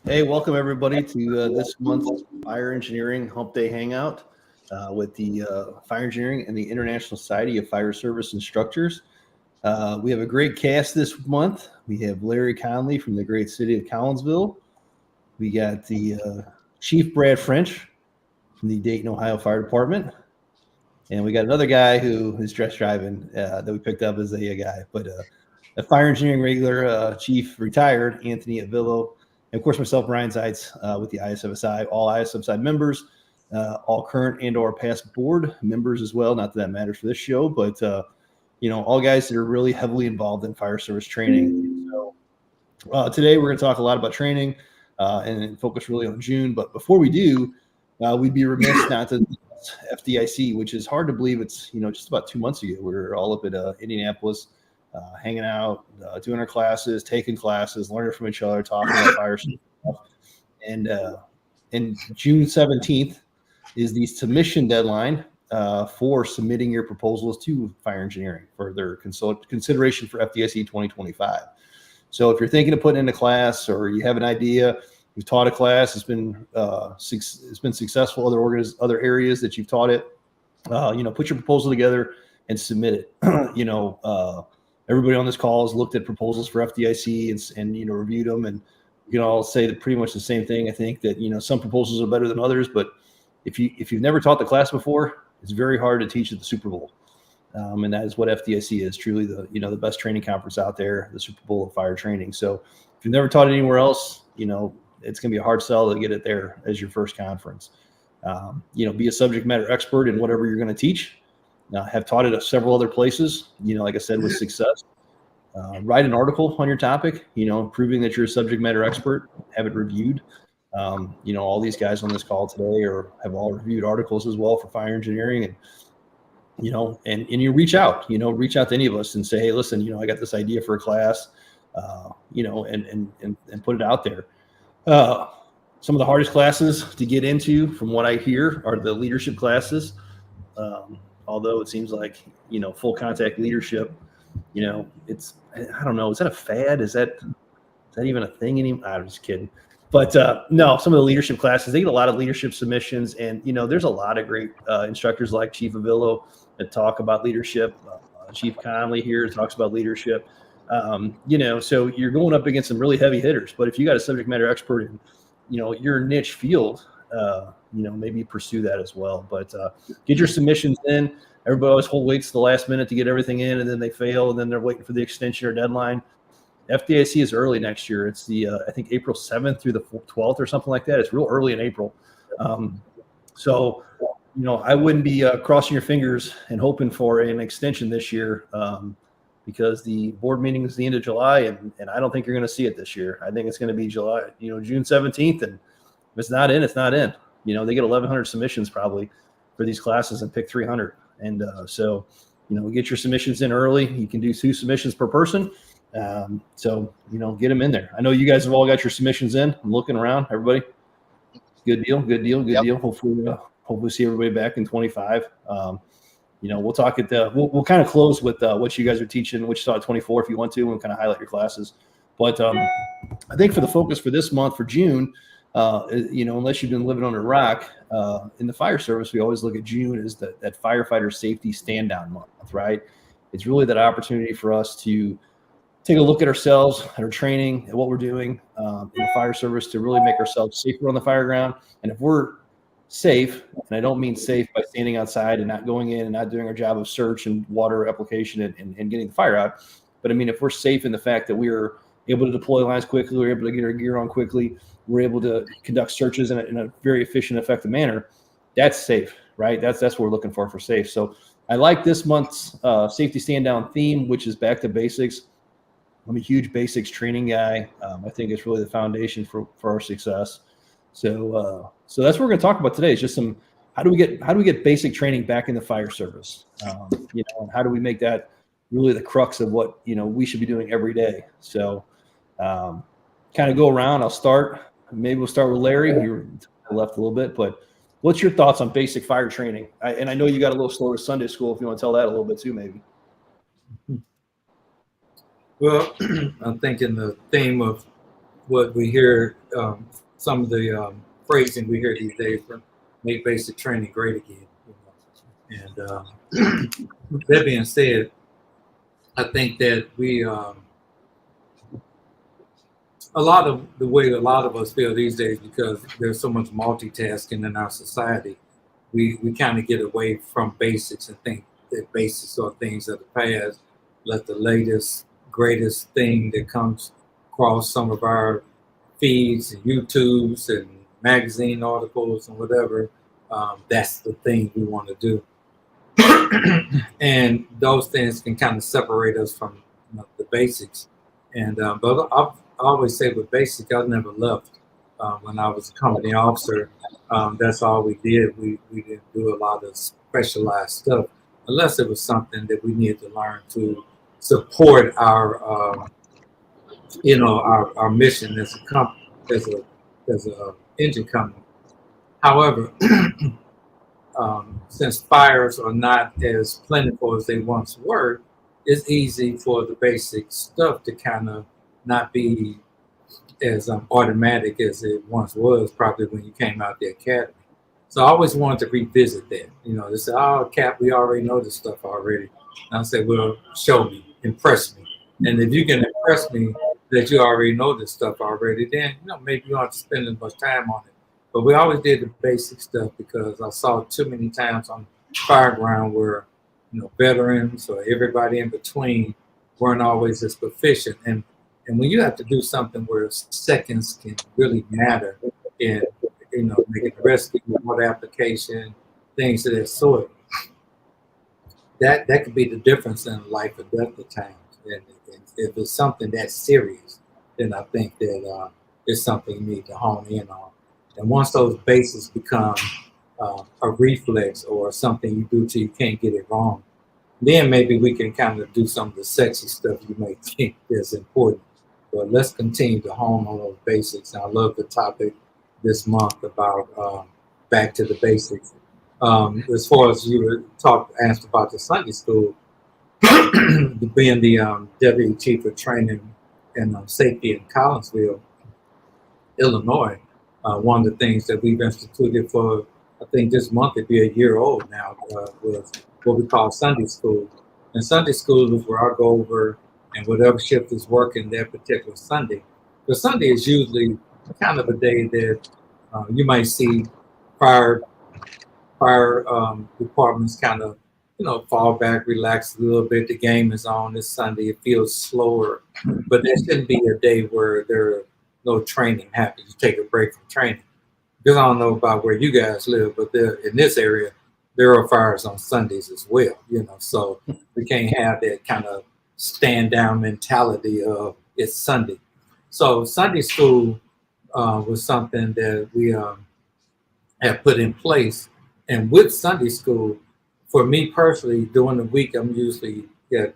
Hey, welcome everybody to this month's Fire Engineering Humpday Hangout with the Fire Engineering and the International Society of Fire Service Instructors. We have a great cast this month. We have Larry Conley from the great city of Collinsville. We got the Chief Brad French from the Dayton, Ohio Fire Department. And we got another guy who is dress driving that we picked up as a guy, but a fire engineering regular chief retired, Anthony Avillo. And of course, myself, Brian Zeitz, with the ISFSI, all ISFSI members, all current and or past board members as well. Not that that matters for this show, but all guys that are really heavily involved in fire service training. So today we're going to talk a lot about training and focus really on June. But before we do, we'd be remiss not to FDIC, which is hard to believe. It's just about 2 months ago. We were all up at Indianapolis. Hanging out, doing our classes, taking classes, learning from each other, talking about fire stuff. And June 17th is the submission deadline for submitting your proposals to fire engineering for their consideration for FDIC 2025. So if you're thinking of putting in a class or you have an idea, you've taught a class, it's been successful, other areas that you've taught it, put your proposal together and submit it. Everybody on this call has looked at proposals for FDIC and reviewed them, and you can all say that pretty much the same thing. I think that some proposals are better than others, but if you've never taught the class before, it's very hard to teach at the Super Bowl, and that is what FDIC is, truly the best training conference out there, the Super Bowl of fire training. So if you've never taught it anywhere else, it's going to be a hard sell to get it there as your first conference. Be a subject matter expert in whatever you're going to teach. Have taught it at several other places, like I said, with success. Write an article on your topic, proving that you're a subject matter expert, have it reviewed. All these guys on this call today have all reviewed articles as well for fire engineering. And, and you reach out to any of us and say, hey, listen, I got this idea for a class, and put it out there. Some of the hardest classes to get into, from what I hear, are the leadership classes. Although it seems like, full contact leadership, it's, I don't know, is that a fad? Is that even a thing anymore? I'm just kidding. But no, some of the leadership classes, they get a lot of leadership submissions. And, there's a lot of great instructors like Chief Avillo that talk about leadership. Chief Conley here talks about leadership. So you're going up against some really heavy hitters. But if you got a subject matter expert in, your niche field, maybe pursue that as well. But get your submissions in. Everybody always waits to the last minute to get everything in, and then they fail, and then they're waiting for the extension or deadline. FDIC is early next year. It's the I think April 7th through the 12th or something like that. It's real early in April. So I wouldn't be crossing your fingers and hoping for an extension this year, because the board meeting is the end of July, and I don't think you're going to see it this year. I think it's going to be July, June 17th, and if it's not in, it's not in. They get 1,100 submissions probably for these classes and pick 300. And so, get your submissions in early. You can do 2 submissions per person. So, get them in there. I know you guys have all got your submissions in. I'm looking around, everybody. Good deal. Yep. Hopefully see everybody back in 25. We'll talk at we'll kind of close with what you guys are teaching, Wichita 24 if you want to, and we'll kind of highlight your classes. But I think for the focus for this month, for June, unless you've been living on a rock, in the fire service, we always look at June as that firefighter safety stand-down month, right? It's really that opportunity for us to take a look at ourselves, at our training, at what we're doing in the fire service to really make ourselves safer on the fire ground. And if we're safe, and I don't mean safe by standing outside and not going in and not doing our job of search and water application and getting the fire out, but I mean, if we're safe in the fact that we're able to deploy lines quickly, we're able to get our gear on quickly, we're able to conduct searches in a very efficient, effective manner, that's safe, right? That's what we're looking for safe. So I like this month's Safety Standdown theme, which is back to basics. I'm a huge basics training guy. I think it's really the foundation for our success. So that's what we're going to talk about today. Is just some how do we get basic training back in the fire service? And how do we make that really the crux of what we should be doing every day? So kind of go around. I'll start. Maybe we'll start with Larry. You're left a little bit, but what's your thoughts on basic fire training? And I know you got a little slower Sunday school. If you want to tell that a little bit too, maybe. Well, I'm thinking the theme of what we hear, some of the phrasing we hear these days from make basic training great again. And that being said, I think that a lot of the way a lot of us feel these days, because there's so much multitasking in our society, we kind of get away from basics and think that basics are things of the past. Let the latest, greatest thing that comes across some of our feeds and YouTubes and magazine articles and whatever, that's the thing we want to do. And those things can kind of separate us from the basics. And but I always say with basic, I never left. When I was a company officer, that's all we did. We didn't do a lot of specialized stuff unless it was something that we needed to learn to support our our mission as a as a engine company. However, since fires are not as plentiful as they once were, it's easy for the basic stuff to kind of not be as automatic as it once was, probably when you came out the academy. So I always wanted to revisit that. They say, "Oh, Cap, we already know this stuff already." And I say, "Well, show me, impress me, and if you can impress me that you already know this stuff already, then maybe you don't have to spend as much time on it." But we always did the basic stuff because I saw too many times on fireground where veterans or everybody in between weren't always as proficient, and when you have to do something where seconds can really matter in making a rescue, water application, things of that sort, that could be the difference in life or death at times. And if it's something that serious, then I think that it's something you need to hone in on. And once those bases become a reflex or something you do till you can't get it wrong, then maybe we can kind of do some of the sexy stuff you may think is important. But let's continue to hone on those basics. And I love the topic this month about back to the basics. As far as you asked about the Sunday school, being the deputy chief of training and safety in Collinsville, Illinois, one of the things that we've instituted for, I think this month it'd be a year old now, was what we call Sunday school. And Sunday school is where I go over and whatever shift is working that particular Sunday. But Sunday is usually kind of a day that you might see fire departments kind of fall back, relax a little bit. The game is on this Sunday. It feels slower, but there shouldn't be a day where there no training happens. You take a break from training. Because I don't know about where you guys live, but there in this area, there are fires on Sundays as well. So we can't have that kind of stand down mentality of it's Sunday. So Sunday school was something that we have put in place. And with Sunday school, for me personally, during the week, I'm usually got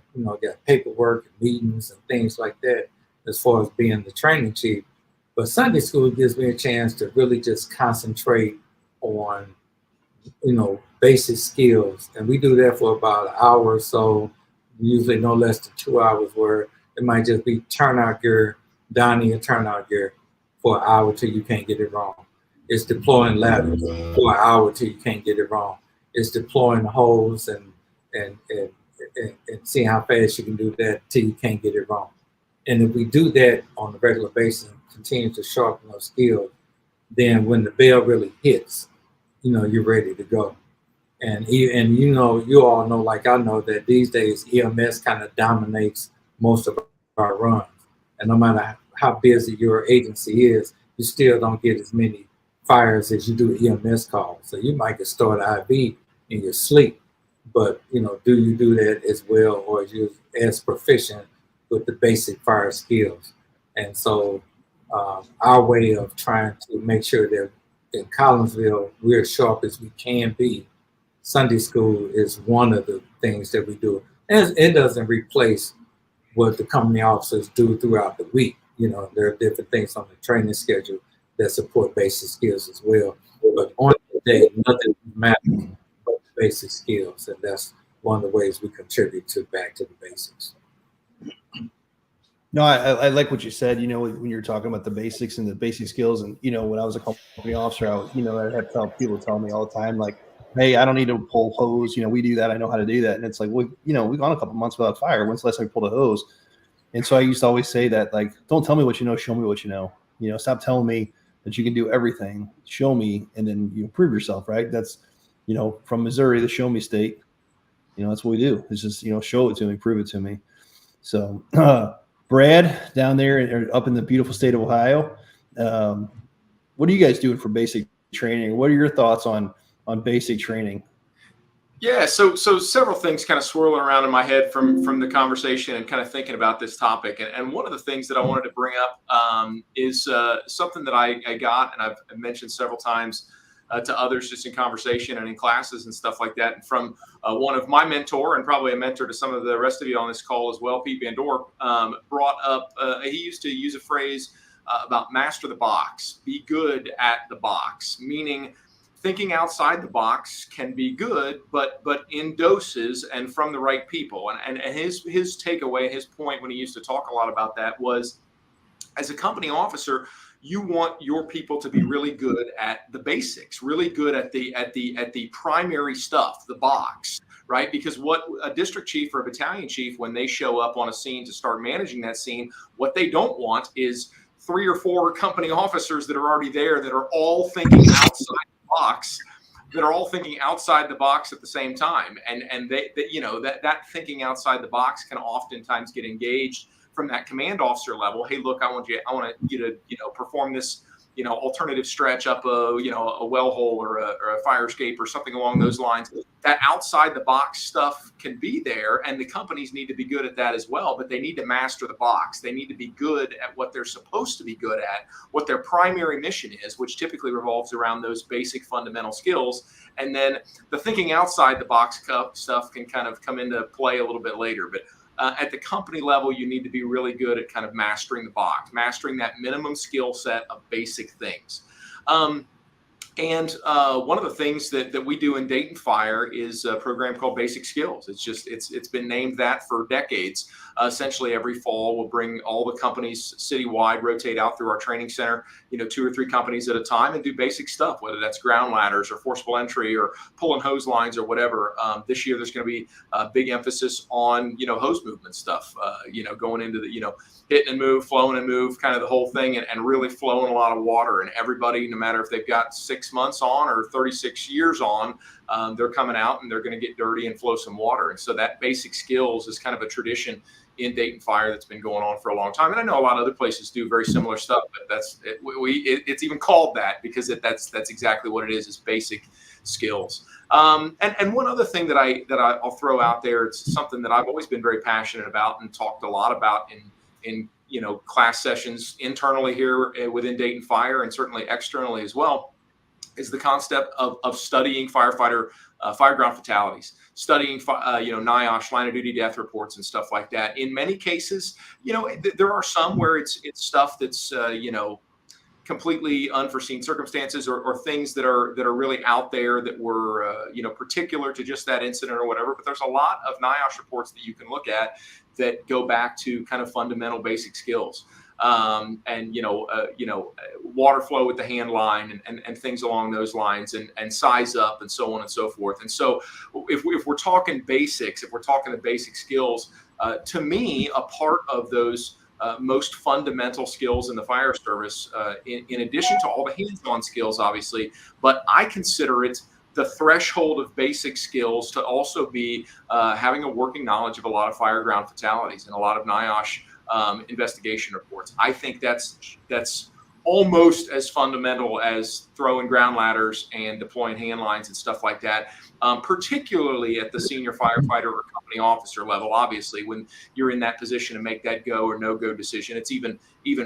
paperwork and meetings and things like that as far as being the training chief. But Sunday school gives me a chance to really just concentrate on, basic skills. And we do that for about an hour or so, usually no less than 2 hours, where it might just be turnout gear, donning your turnout gear for an hour till you can't get it wrong. It's deploying ladders for an hour till you can't get it wrong. It's deploying hose and seeing how fast you can do that till you can't get it wrong. And if we do that on a regular basis and continue to sharpen those skills, then when the bell really hits, you're ready to go. And you all know, like I know, that these days EMS kind of dominates most of our runs. And no matter how busy your agency is, you still don't get as many fires as you do EMS calls. So you might get started IV in your sleep, but do you do that as well, or are you as proficient with the basic fire skills? And so our way of trying to make sure that in Collinsville we're as sharp as we can be, Sunday school is one of the things that we do. And it doesn't replace what the company officers do throughout the week. There are different things on the training schedule that support basic skills as well. But on the day, nothing matters but the basic skills. And that's one of the ways we contribute to back to the basics. No, I like what you said, when you're talking about the basics and the basic skills. And, when I was a company officer, I'd have people tell me all the time, like, hey, I don't need to pull hose. We do that. I know how to do that. And it's like, well, we've gone a couple months without fire. When's the last time we pulled a hose? And so I used to always say that, like, don't tell me what you know, show me what you know. Stop telling me that you can do everything. Show me, and then you prove yourself, right? That's, from Missouri, the show me state. That's what we do. It's just, show it to me, prove it to me. So, Brad, down there up in the beautiful state of Ohio, what are you guys doing for basic training? What are your thoughts on basic training? Yeah, so several things kind of swirling around in my head from the conversation and kind of thinking about this topic. And one of the things that I wanted to bring up is something that I got, and I've mentioned several times to others just in conversation and in classes and stuff like that. And from one of my mentor, and probably a mentor to some of the rest of you on this call as well, Pete Van Dorp, brought up, he used to use a phrase about master the box, be good at the box, meaning thinking outside the box can be good, but in doses and from the right people. And his takeaway, his point when he used to talk a lot about that was, as a company officer, you want your people to be really good at the basics, really good at the primary stuff, the box, right? Because what a district chief or a battalion chief, when they show up on a scene to start managing that scene, what they don't want is 3 or 4 company officers that are already there that are all thinking outside the box, that are all thinking outside the box at the same time. And they that thinking outside the box can oftentimes get engaged from that command officer level. Hey, look, I want you to perform this alternative stretch up a well hole or a fire escape or something along those lines. That outside the box stuff can be there, and the companies need to be good at that as well, but they need to master the box. They need to be good at what they're supposed to be good at, what their primary mission is, which typically revolves around those basic fundamental skills. And then the thinking outside the box stuff can kind of come into play a little bit later. But at the company level, you need to be really good at kind of mastering the box, mastering that minimum skill set of basic things. And one of the things that we do in Dayton Fire is a program called Basic Skills. It's been named that for decades. Essentially, every fall, we'll bring all the companies citywide, rotate out through our training center, 2 or 3 companies at a time, and do basic stuff, whether that's ground ladders or forcible entry or pulling hose lines or whatever. This year, there's going to be a big emphasis on, hose movement stuff, going into the, hitting and move, flowing and move, kind of the whole thing, and really flowing a lot of water. And everybody, no matter if they've got 6 months on or 36 years on, they're coming out and they're going to get dirty and flow some water. And so that basic skills is kind of a tradition in Dayton Fire that's been going on for a long time. And I know a lot of other places do very similar stuff, but it's even called that because that's exactly what it is basic skills. And one other thing that I'll throw out there, it's something that I've always been very passionate about and talked a lot about in class sessions internally here within Dayton Fire and certainly externally as well, is the concept of studying fireground fatalities, studying NIOSH, line of duty death reports and stuff like that. In many cases, there are some where it's stuff that's completely unforeseen circumstances or things that are really out there that were particular to just that incident or whatever. But there's a lot of NIOSH reports that you can look at that go back to kind of fundamental basic skills. Water flow with the hand line and things along those lines and size up and so on and so forth. And so if we're talking basics, if we're talking the basic skills, to me, a part of those most fundamental skills in the fire service, in addition to all the hands-on skills, obviously, but I consider it the threshold of basic skills to also be having a working knowledge of a lot of fireground fatalities and a lot of NIOSH investigation reports. I think that's almost as fundamental as throwing ground ladders and deploying hand lines and stuff like that, particularly at the senior firefighter or company officer level. Obviously, when you're in that position to make that go or no-go decision, it's even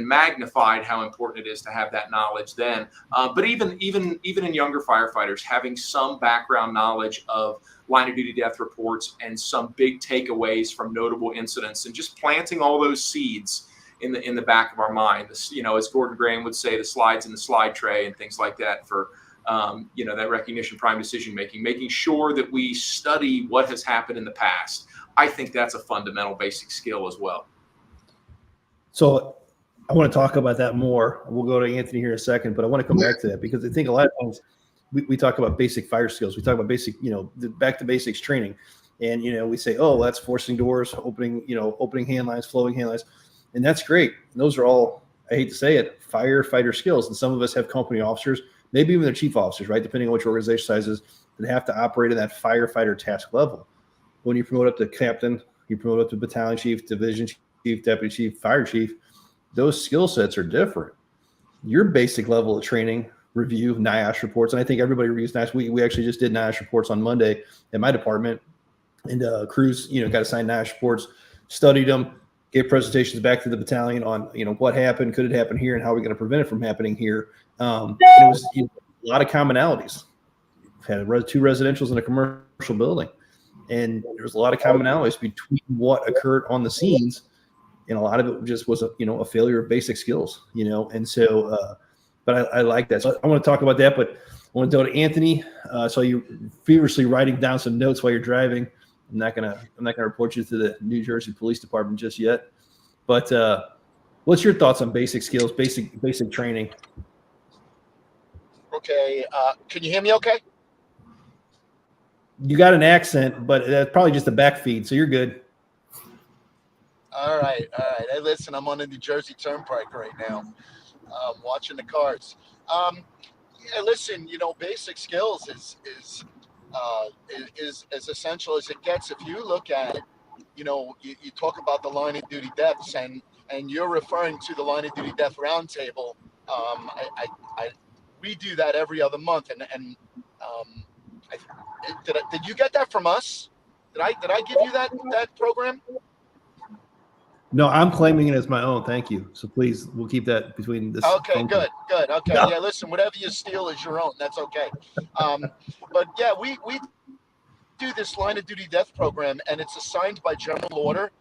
magnified how important it is to have that knowledge then. But even in younger firefighters, having some background knowledge of line of duty death reports and some big takeaways from notable incidents, and just planting all those seeds in the back of our mind. This, as Gordon Graham would say, the slides in the slide tray and things like that for that recognition, prime decision making, making sure that we study what has happened in the past. I think that's a fundamental basic skill as well. So I want to talk about that more. We'll go to Anthony here in a second, but I want to come back to that because I think a lot of times we talk about basic fire skills. We talk about basic, the back to basics training. And, we say, oh, that's forcing doors, opening hand lines, flowing hand lines. And that's great. And those are all, I hate to say it, firefighter skills. And some of us have company officers, maybe even their chief officers, right? Depending on which organization size is, that have to operate at that firefighter task level. When you promote up to captain, you promote up to battalion chief, division chief, deputy chief, fire chief, those skill sets are different. Your basic level of training, review, NIOSH reports, and I think everybody reviews NIOSH. We actually just did NIOSH reports on Monday in my department, and crews, got assigned NIOSH reports, studied them, gave presentations back to the battalion on, what happened, could it happen here, and how we're going to prevent it from happening here. And it was a lot of commonalities. We had 2 residentials in a commercial building, and there was a lot of commonalities between what occurred on the scenes. And a lot of it just was a failure of basic skills, and so, but I like that. So I want to talk about that, but I want to go to Anthony. So you're feverishly writing down some notes while you're driving. I'm not gonna report you to the New Jersey Police Department just yet, but what's your thoughts on basic skills, basic training? Okay, can you hear me okay? You got an accent, but that's probably just a back feed, so you're good. All right. Hey, listen, I'm on the New Jersey Turnpike right now, watching the cars. Yeah, listen, basic skills is as essential as it gets. If you look at, you talk about the line of duty deaths, and you're referring to the line of duty death roundtable. We do that every other month, and did you get that from us? Did I give you that program? No, I'm claiming it as my own. Thank you. So please, we'll keep that between this. Okay, good. Okay, yeah. Listen, whatever you steal is your own. That's okay. But yeah, we do this line of duty death program, and it's assigned by general order.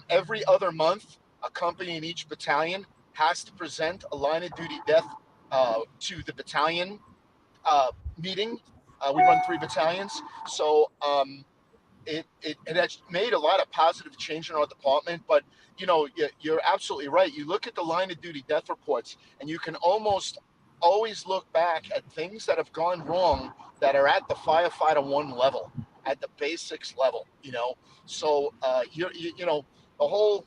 Every other month, a company in each battalion has to present a line of duty death to the battalion meeting. We run 3 battalions, so it has made a lot of positive change in our department. But you're absolutely right. You look at the line of duty death reports, and you can almost always look back at things that have gone wrong that are at the firefighter 1 level, at the basics level. So the whole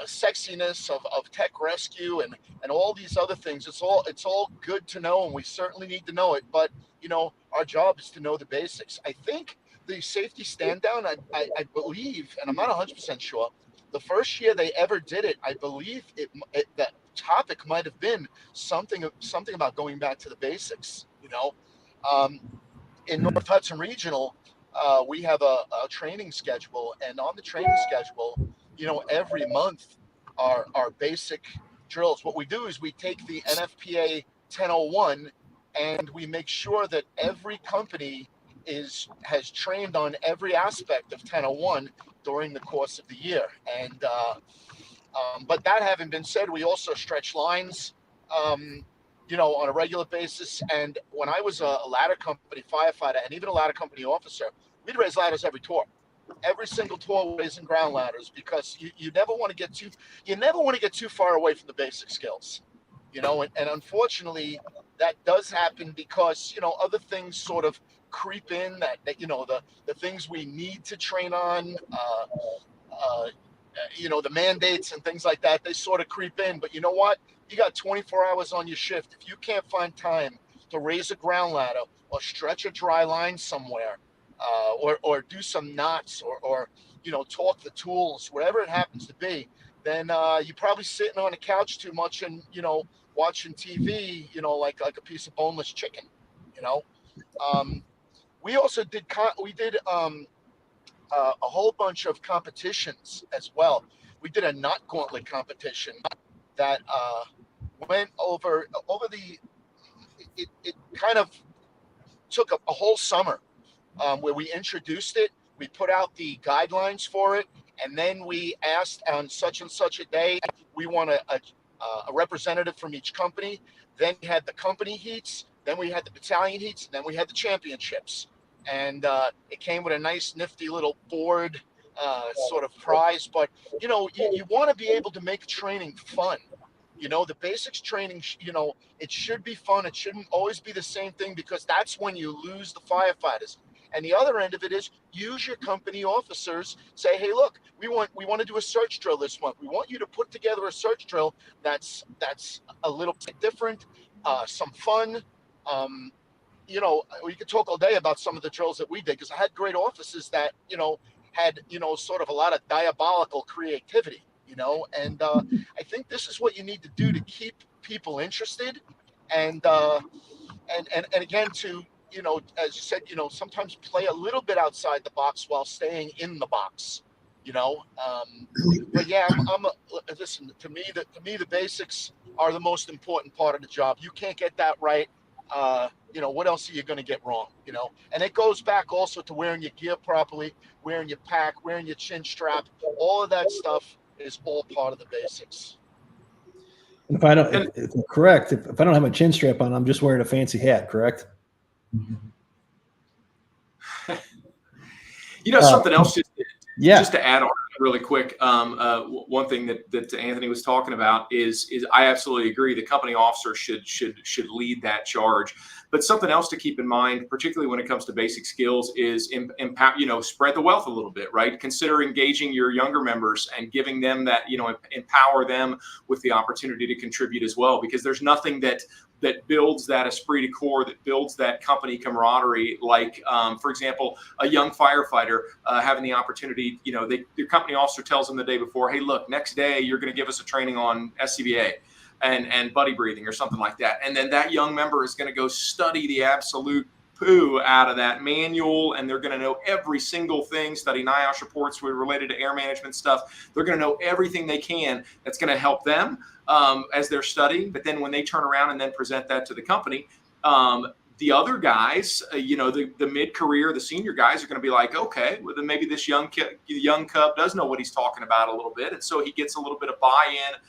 sexiness of tech rescue and all these other things, it's all good to know, and we certainly need to know it. But our job is to know the basics. I think the safety stand down, I believe, and I'm not 100% sure, the first year they ever did it, I believe that topic might have been something about going back to the basics. In North Hudson Regional, we have a training schedule, and on the training schedule, every month are basic drills. What we do is we take the NFPA 1001, and we make sure that every company has trained on every aspect of 1001 during the course of the year. And but that having been said, we also stretch lines, on a regular basis. And when I was a ladder company firefighter and even a ladder company officer, we'd raise ladders every tour. Every single tour, we're raising ground ladders, because you never want to get too far away from the basic skills. And unfortunately, that does happen because other things sort of creep in that the things we need to train on, the mandates and things like that, they sort of creep in. But you know what? You got 24 hours on your shift. If you can't find time to raise a ground ladder or stretch a dry line somewhere, or do some knots, or torque the tools, whatever it happens to be, then you're probably sitting on a couch too much and watching TV, like a piece of boneless chicken. We also did a whole bunch of competitions as well. We did a knot gauntlet competition that went over the. It kind of took a whole summer, where we introduced it. We put out the guidelines for it, and then we asked on such and such a day, we want a representative from each company. Then we had the company heats, then we had the battalion heats, and then we had the championships. And it came with a nice nifty little board sort of prize, but you know, you want to be able to make training fun. You know, the basics training, you know, it should be fun. It shouldn't always be the same thing, because that's when you lose the firefighters. And the other end of it is use your company officers. Say, hey, look, we want to do a search drill this month. We want you to put together a search drill that's a little bit different, some fun. You know, we could talk all day about some of the drills that we did, because I had great officers that, you know, had, you know, sort of a lot of diabolical creativity, you know, and I think this is what you need to do to keep people interested, and again, to, you know, as you said, you know, sometimes play a little bit outside the box while staying in the box, you know. But yeah, listen, to me the basics are the most important part of the job. You can't get that right, you know, what else are you going to get wrong, you know? And it goes back also to wearing your gear properly, wearing your pack, wearing your chin strap. All of that stuff is all part of the basics. If I don't, if I'm correct, if I don't have my chin strap on, I'm just wearing a fancy hat, correct? You know, something else, just to add on really quick. One thing that Anthony was talking about is I absolutely agree. The company officer should lead that charge. But something else to keep in mind, particularly when it comes to basic skills, is spread the wealth a little bit, right? Consider engaging your younger members and giving them that, you know, empower them with the opportunity to contribute as well, because there's nothing that builds that esprit de corps, that builds that company camaraderie, like, for example, a young firefighter having the opportunity, you know, the company officer tells them the day before, hey, look, next day you're going to give us a training on SCBA and buddy breathing or something like that. And then that young member is going to go study the absolute poo out of that manual, and they're going to know every single thing, study NIOSH reports related to air management stuff. They're going to know everything they can that's going to help them as they're studying. But then when they turn around and then present that to the company, the other guys, you know, the mid-career, the senior guys are going to be like, okay, well, then maybe this young cub does know what he's talking about a little bit. And so he gets a little bit of buy-in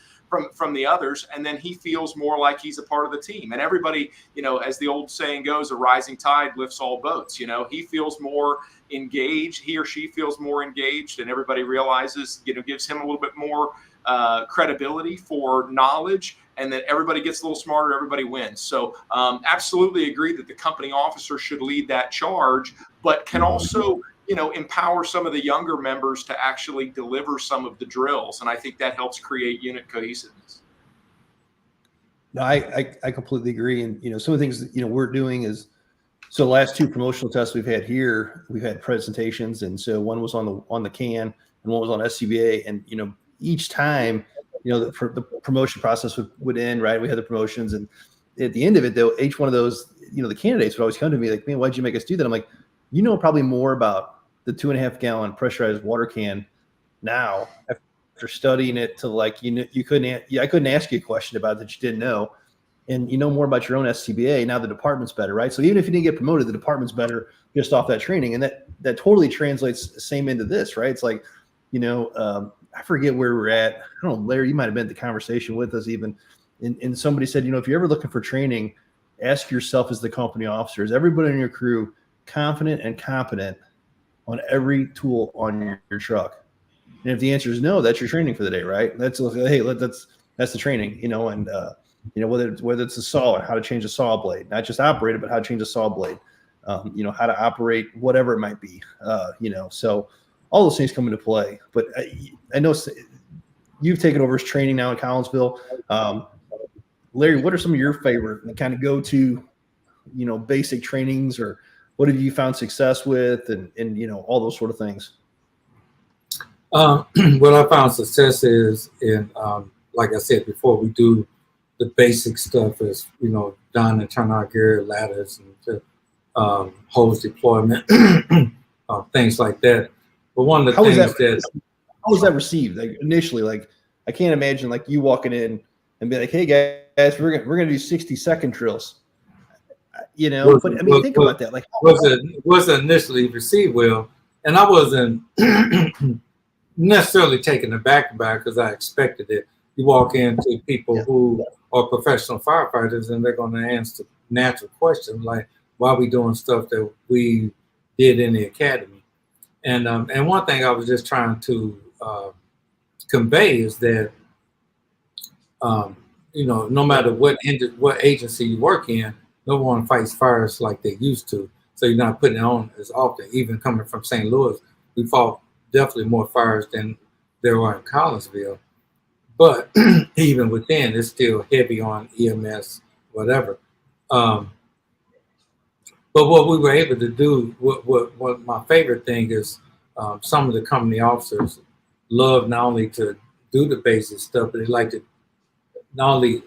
from the others, and then he feels more like he's a part of the team. And everybody, you know, as the old saying goes, a rising tide lifts all boats. You know, he feels more engaged, he or she feels more engaged, and everybody realizes, you know, gives him a little bit more credibility for knowledge, and then everybody gets a little smarter, everybody wins. So absolutely agree that the company officer should lead that charge, but can also, you know, empower some of the younger members to actually deliver some of the drills. And I think that helps create unit cohesiveness. No, I completely agree. And, you know, some of the things that, you know, we're doing is, so the last two promotional tests we've had here, we've had presentations. And so one was on the CAN and one was on SCBA. And, you know, each time, you know, the promotion process would end, right? We had the promotions, and at the end of it, though, each one of those, you know, the candidates would always come to me like, man, why'd you make us do that? I'm like, you know, probably more about the 2.5 gallon pressurized water can now after studying it to, like, you know, I couldn't ask you a question about it that you didn't know. And you know more about your own SCBA. Now the department's better, right? So even if you didn't get promoted, the department's better just off that training. And that totally translates the same into this, right? It's like, you know, I forget where we're at. I don't know, Larry, you might have been at the conversation with us even. And somebody said, you know, if you're ever looking for training, ask yourself as the company officer, is everybody in your crew confident and competent on every tool on your truck? And if the answer is no, that's your training for the day, right? That's the training, you know, and you know, whether it's a saw, how to change a saw blade, not just operate it, but how to change a saw blade, you know, how to operate whatever it might be, you know, so all those things come into play. But I know you've taken over as training now in Collinsville. Larry, what are some of your favorite kind of go-to, you know, basic trainings, or what have you found success with, and you know, all those sort of things? What I found success is in, like I said before, we do the basic stuff as, you know, down and turn out gear, ladders, and hose deployment, things like that. But one of the things how was that received? Like initially, like I can't imagine like you walking in and be like, "Hey guys, we're gonna do 60-second drills," you know. But I mean, think about that. Like, wasn't initially received well, and I wasn't necessarily taken aback by it because I expected it. You walk into people who are professional firefighters, and they're going to answer natural questions like, "Why are we doing stuff that we did in the academy?" And one thing I was just trying to convey is that no matter what agency you work in, no one fights fires like they used to. So you're not putting it on as often. Even coming from St. Louis, we fought definitely more fires than there were in Collinsville. But even within, it's still heavy on EMS, whatever. But what we were able to do, what my favorite thing is, some of the company officers love not only to do the basic stuff, but they like to not only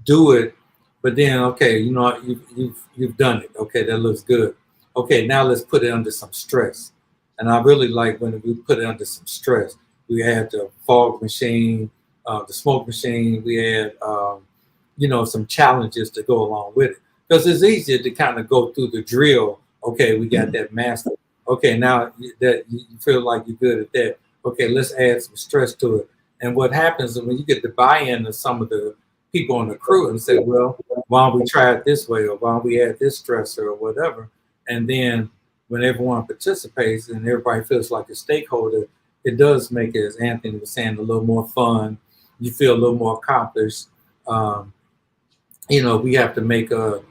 do it, but then okay, you've done it. Okay, that looks good. Okay, now let's put it under some stress. And I really like when we put it under some stress. We had the fog machine, the smoke machine. We had some challenges to go along with it, because it's easier to kind of go through the drill. Okay, we got that master. Okay, now that you feel like you're good at that. Okay, let's add some stress to it. And what happens is when you get the buy-in of some of the people on the crew and say, well, why don't we try it this way, or why don't we add this stressor or whatever? And then when everyone participates and everybody feels like a stakeholder, it does make it, as Anthony was saying, a little more fun. You feel a little more accomplished. We have to make a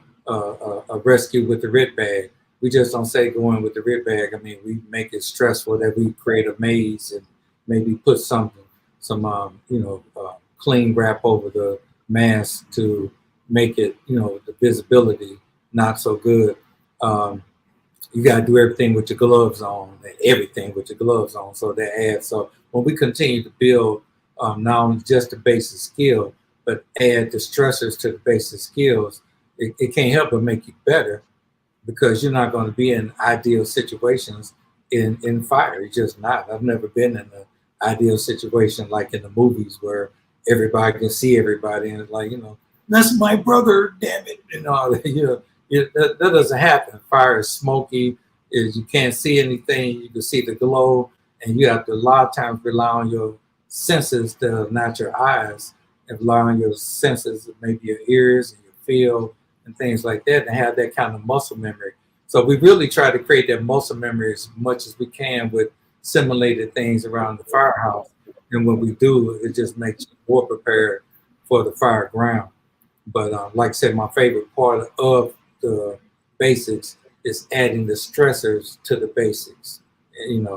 rescue with the red bag. We just don't say go in with the red bag. I mean, we make it stressful that we create a maze and maybe put some clean wrap over the mask to make it, the visibility not so good. You got to do everything with your gloves on, So that adds. So when we continue to build not only just the basic skill, but add the stressors to the basic skills, it can't help but make you better, because you're not going to be in ideal situations in fire. You're just not. I've never been in an ideal situation like in the movies where everybody can see everybody and it's like, that's my brother, damn it. That doesn't happen. Fire is smoky. You can't see anything. You can see the glow, and you have to a lot of times rely on your senses, not your eyes, and rely on your senses, maybe your ears and your feel and things like that, and have that kind of muscle memory. So we really try to create that muscle memory as much as we can with simulated things around the firehouse. And when we do, it just makes you more prepared for the fire ground. But like I said, my favorite part of the basics is adding the stressors to the basics. And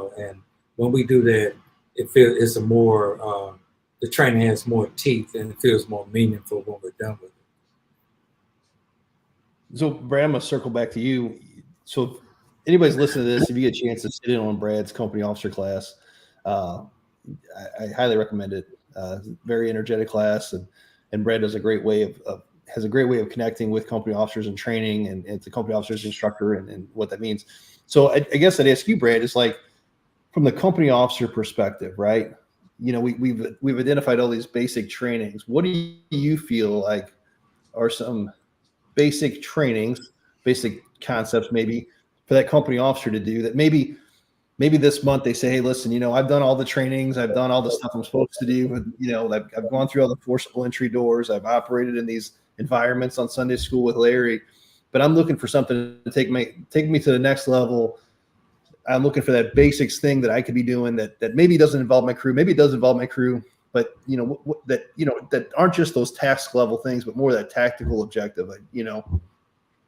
when we do that, it's a more, the training has more teeth and it feels more meaningful when we're done with it. So Brad, I'm gonna circle back to you. So if anybody's listening to this, if you get a chance to sit in on Brad's company officer class, I highly recommend it. Very energetic class, and Brad does a great way of connecting with company officers and training, and it's a company officers instructor and what that means. So I guess I'd ask you, Brad, is like from the company officer perspective, right? We've identified all these basic trainings. What do you feel like are some basic trainings, basic concepts maybe for that company officer to do that maybe this month they say, hey, listen, I've done all the trainings, I've done all the stuff I'm supposed to do, I've gone through all the forcible entry doors, I've operated in these environments on Sunday school with Larry, but I'm looking for something to take me to the next level. I'm looking for that basics thing that I could be doing that maybe doesn't involve my crew, maybe it does involve my crew, but that aren't just those task level things, but more that tactical objective,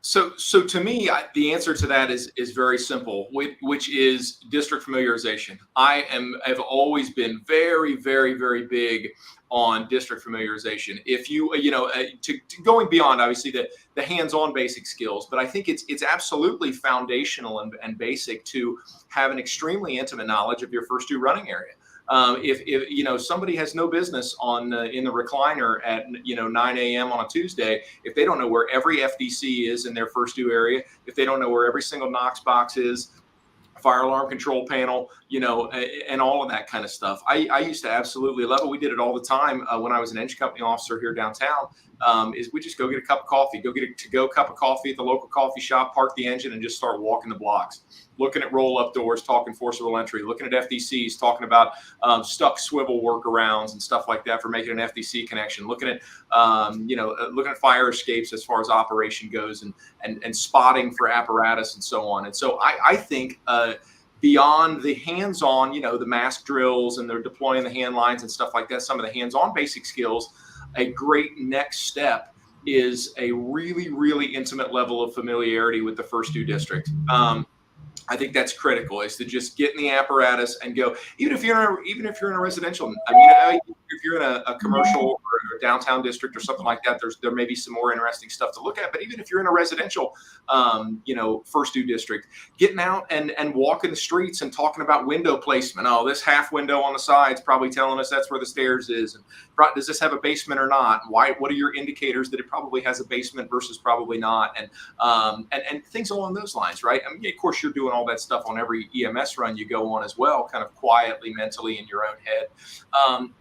So to me, the answer to that is very simple, which is district familiarization. I've always been very, very, very big on district familiarization. If you to going beyond obviously the hands-on basic skills, but I think it's absolutely foundational and basic to have an extremely intimate knowledge of your first due running area. If somebody has no business in the recliner at 9 a.m. on a Tuesday, if they don't know where every FDC is in their first due area, if they don't know where every single Knox box is, fire alarm control panel, and all of that kind of stuff. I used to absolutely love it. We did it all the time when I was an engine company officer here downtown. Is we just go get a cup of coffee, go get a to-go cup of coffee at the local coffee shop, park the engine, and just start walking the blocks, looking at roll-up doors, talking forcible entry, looking at FDCs, talking about stuck swivel workarounds and stuff like that for making an FDC connection, looking at looking at fire escapes as far as operation goes, and spotting for apparatus and so on. And so I think beyond the hands-on, the mask drills and they're deploying the hand lines and stuff like that, some of the hands-on basic skills, a great next step is a really, really intimate level of familiarity with the first due district. I think that's critical, is to just get in the apparatus and go. Even if you're in a residential, if you're in a commercial or a downtown district or something like that, there may be some more interesting stuff to look at. But even if you're in a residential, first due district, getting out and walking the streets and talking about window placement. Oh, this half window on the side's probably telling us that's where the stairs is. And does this have a basement or not? Why? What are your indicators that it probably has a basement versus probably not? And things along those lines, right? I mean, of course, you're doing all that stuff on every EMS run you go on as well, kind of quietly, mentally in your own head.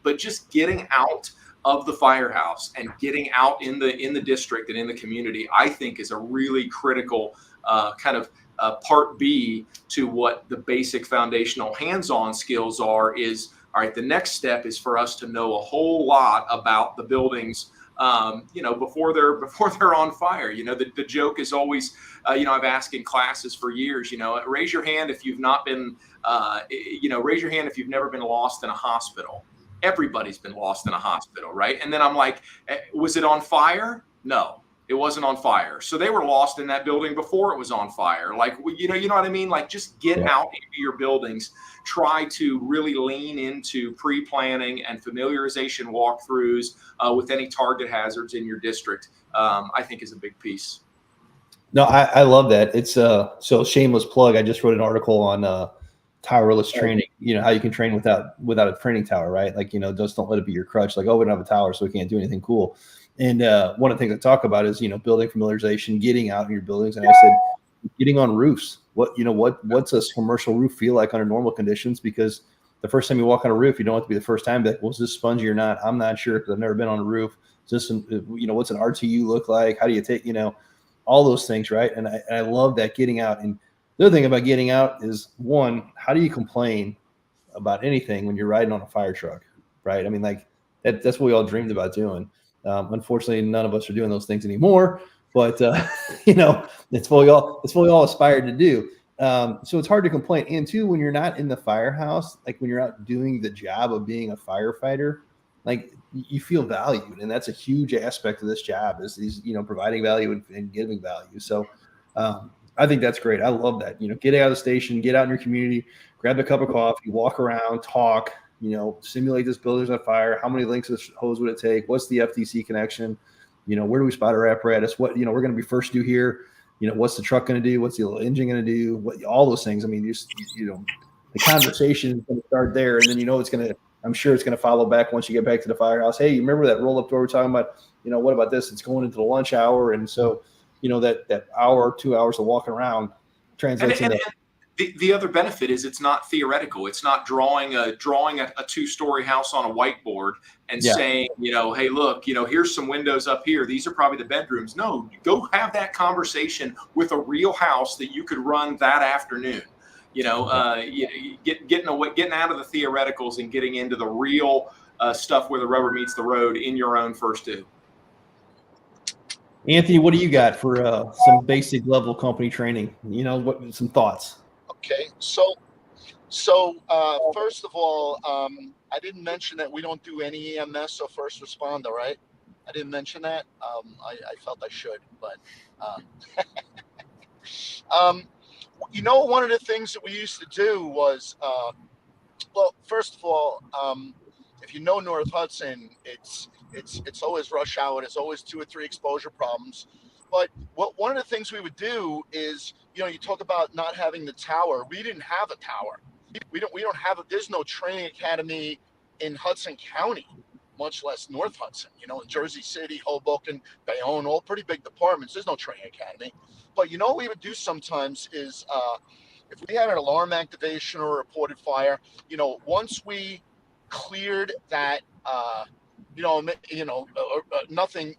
But just getting out of the firehouse and getting out in the district and in the community, I think is a really critical part B to what the basic foundational hands-on skills are. Is all right. The next step is for us to know a whole lot about the buildings, before they're on fire. The joke is always, I've asked in classes for years, raise your hand if you've not been, raise your hand if you've never been lost in a hospital. Everybody's been lost in a hospital, right? And then I'm like, was it on fire? No, it wasn't on fire. So they were lost in that building before it was on fire. Like, you know what I mean? Like, just get out into your buildings, try to really lean into pre-planning and familiarization walkthroughs with any target hazards in your district, I think is a big piece. No, I love that. It's so shameless plug. I just wrote an article on towerless training, how you can train without a training tower, right? Like, just don't let it be your crutch. Like, oh, we don't have a tower, so we can't do anything cool. And one of the things I talk about is, building familiarization, getting out in your buildings. And I said, getting on roofs. What's a commercial roof feel like under normal conditions? Because the first time you walk on a roof, you don't have to be the first time. But was this spongy or not? I'm not sure, because I've never been on a roof. Is this, what's an RTU look like? How do you take, all those things, right? And I love that, getting out. And the other thing about getting out is, one, how do you complain about anything when you're riding on a fire truck, right? I mean, like that's what we all dreamed about doing. Unfortunately, none of us are doing those things anymore, but it's what we all aspired to do. So it's hard to complain. And two, when you're not in the firehouse, like when you're out doing the job of being a firefighter, like you feel valued. And that's a huge aspect of this job, is these, providing value and giving value. So I think that's great. I love that. Get out of the station, get out in your community, grab a cup of coffee, walk around, talk, simulate this building's on fire. How many links of hose would it take? What's the FTC connection? Where do we spot our apparatus? What, we're going to be first due here. What's the truck going to do? What's the engine going to do? All those things. I mean, the conversation is going to start there. And then, I'm sure it's going to follow back once you get back to the firehouse. Hey, you remember that roll up door we're talking about? What about this? It's going into the lunch hour. And so, that hour or 2 hours of walking around translates into. The other benefit is it's not theoretical. It's not drawing a 2-story house on a whiteboard and saying, hey, look, here's some windows up here. These are probably the bedrooms. No, go have that conversation with a real house that you could run that afternoon. Getting out of the theoreticals and getting into the real stuff where the rubber meets the road in your own first due. Anthony, what do you got for some basic level company training? Some thoughts? Okay, so first of all, I didn't mention that we don't do any EMS or first responder, right? I didn't mention that. I felt I should, but one of the things that we used to do was, first of all, if you know North Hudson, it's always rush hour. There's always 2 or 3 exposure problems. But one of the things we would do is, you talk about not having the tower. We didn't have a tower. We don't have there's no training academy in Hudson County, much less North Hudson. In Jersey City, Hoboken, Bayonne, all pretty big departments. There's no training academy. But what we would do sometimes is, if we had an alarm activation or a reported fire, once we cleared that, nothing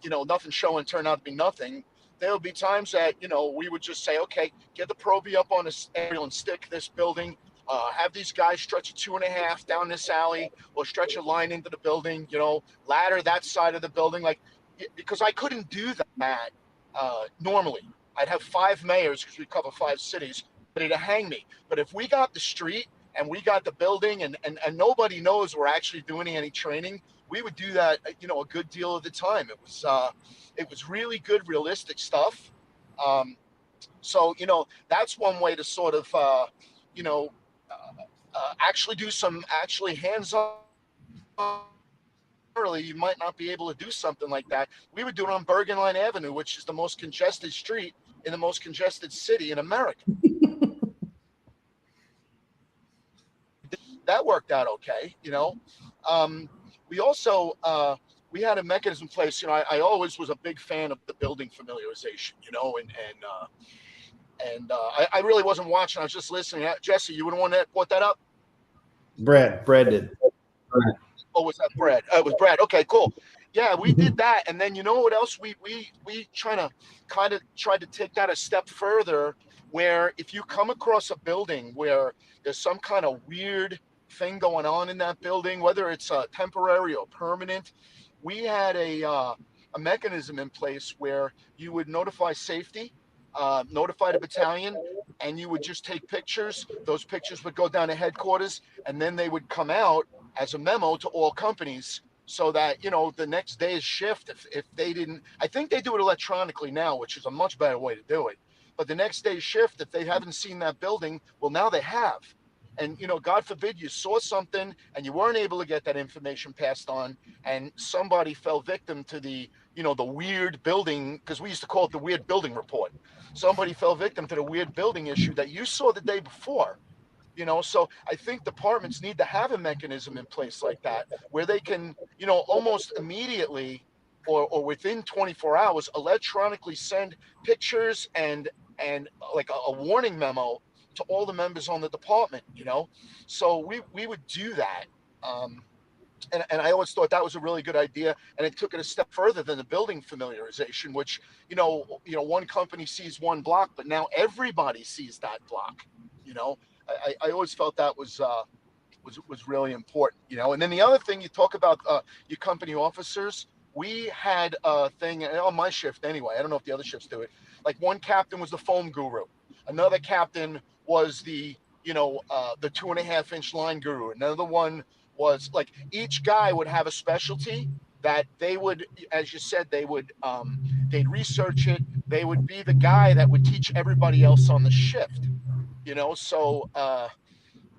showing turned out to be nothing. There would be times that, we would just say, okay, get the Proby up on a aerial and stick this building, have these guys stretch a 2.5 down this alley, or stretch a line into the building, ladder that side of the building, because I couldn't do that normally. I'd have 5 mayors, because we cover 5 cities, to hang me. But if we got the street and we got the building and nobody knows we're actually doing any training, we would do that, you know, a good deal of the time. It was really good, realistic stuff. So, you know, that's one way to sort of, you know, actually do some actually hands-on. You might not be able to do something like that. We would do it on Bergen Line Avenue, which is the most congested street in the most congested city in America. That worked out okay, you know. We also we had a mechanism in place. You know, I always was a big fan of the building familiarization, you know, and I really wasn't watching. I was just listening. Jesse, you wouldn't want to put that up? Brad did. Oh, was that Brad? It was Brad. Okay, cool. Yeah, we did that, and then you know what else? We tried to take that a step further. Where if you come across a building where there's some kind of weird thing going on in that building, whether it's temporary or permanent, we had a mechanism in place where you would notify safety, notify the battalion, and you would just take pictures. Those pictures would go down to headquarters, and then they would come out as a memo to all companies, so that, you know, the next day's shift, if they didn't, I think they do it electronically now, which is a much better way to do it. But the next day's shift, if they haven't seen that building, well, now they have. And, you know, God forbid you saw something and you weren't able to get that information passed on, and somebody fell victim to the, you know, the weird building, because we used to call it the weird building report. Somebody fell victim to the weird building issue that you saw the day before. You know, so I think departments need to have a mechanism in place like that, where they can, you know, almost immediately or within 24 hours electronically send pictures and like a warning memo to all the members on the department, you know. So we would do that. And I always thought that was a really good idea, and it took it a step further than the building familiarization, which, you know, one company sees one block, but now everybody sees that block, you know. I always felt that was really important, you know. And then the other thing, you talk about your company officers. We had a thing on my shift anyway. I don't know if the other shifts do it. Like, one captain was the foam guru. Another captain was the, you know, the 2.5-inch line guru. Another one was like, each guy would have a specialty that they would, as you said, they'd research it. They would be the guy that would teach everybody else on the shift, you know. So